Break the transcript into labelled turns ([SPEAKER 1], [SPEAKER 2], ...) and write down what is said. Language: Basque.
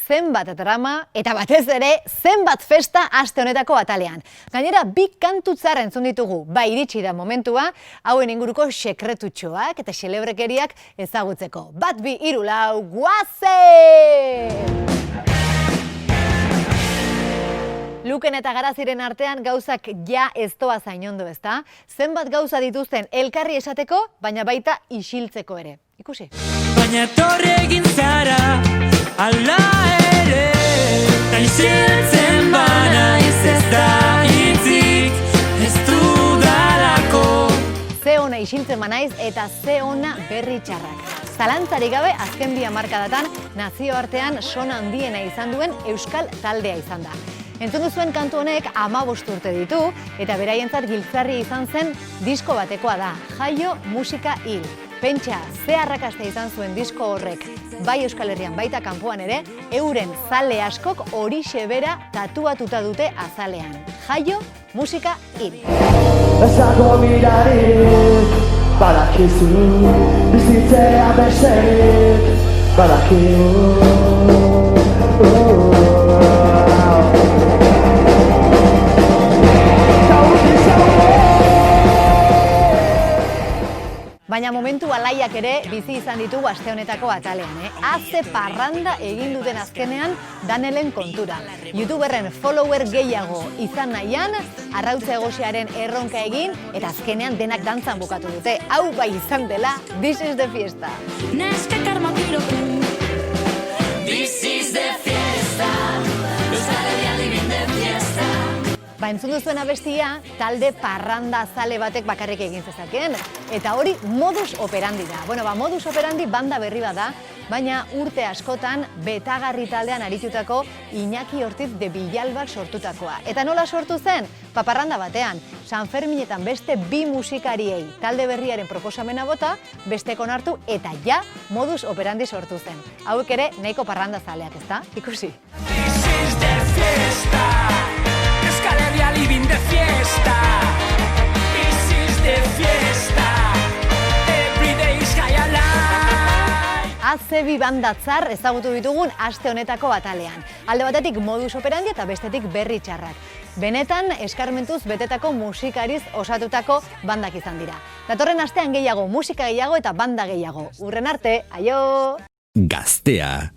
[SPEAKER 1] zenbat drama eta batez ere zenbat festa aste honetako atalean. Gainera, bi kantutzar entzun ditugu, bai iritsi da momentua, hauen inguruko sekretutxoak eta xelebrekeriak ezagutzeko. Bat, bi, hiru, lau, guaze! Luken eta Garaziren artean gauzak ja ez doa zain ondo, ezta? Zenbat gauza dituzten elkarri esateko, baina baita isiltzeko ere. Ikusi.
[SPEAKER 2] Baina etorri egin zara, ala ere, ta isiltzen banaiz ez da hitzik, ez dudalako.
[SPEAKER 1] Ze ona isiltzen banaiz eta ze ona berri txarrak. Zalantzarik gabe azken bi hamarkadatan nazioartean sona handiena izan duen euskal taldea izan da. Entzun duzuen kantu honek 15 urte ditu eta beraientzat giltzarri izan zen disko batekoa da, Jaio musika hil. Pentsa, ze arrakasta izan zuen disko horrek, bai Euskal Herrian baita kanpoan ere, euren zale askok horixe bera tatuatuta dute azalean. Jaio musika hil.
[SPEAKER 3] Ez dago mirarik, badakizu, bizitzea besterik, badakizu.
[SPEAKER 1] Baina momentu alaiak ere bizi izan ditugu aste honetako atalean. Haze parranda egin duten azkenean Danelen kontura. YouTuberren follower gehiago izan nahian, arrautza egosearen erronka egin eta azkenean denak dantzan bukatu dute. Hau bai izan dela, this is the fiesta.
[SPEAKER 2] Neska karma piroku, this is the fiesta, Euskal Herrian living the fiesta.
[SPEAKER 1] Ba, entzun duzuen abestia, talde parranda zale batek bakarrik egin zezakeen. Eta hori modus operandi da. Bueno, ba, modus operandi banda berri bada, baina urte askotan betagarri taldean aritutako Iñaki Ortiz de Villalbak sortutakoa. Eta nola sortu zen? Parranda batean, San Ferminetan beste bi musikariei talde berriaren proposamena bota, bestek onartu eta ja modus operandi sortu zen. Hauek ere nahiko parranda zaleak, ezta? Ikusi.
[SPEAKER 2] This is the fiesta, Euskal Herria living the fiesta, this is the fiesta, every day is high alive.
[SPEAKER 1] ACB bandatzar ezagutu ditugun aste honetako atalean. Alde batetik modus operandi eta bestetik berri txarrak. Benetan eskarmentuz betetako musikariz osatutako bandak izan dira. Datorren astean gehiago, musika gehiago eta banda gehiago. Urren arte, aio!
[SPEAKER 4] Gaztea.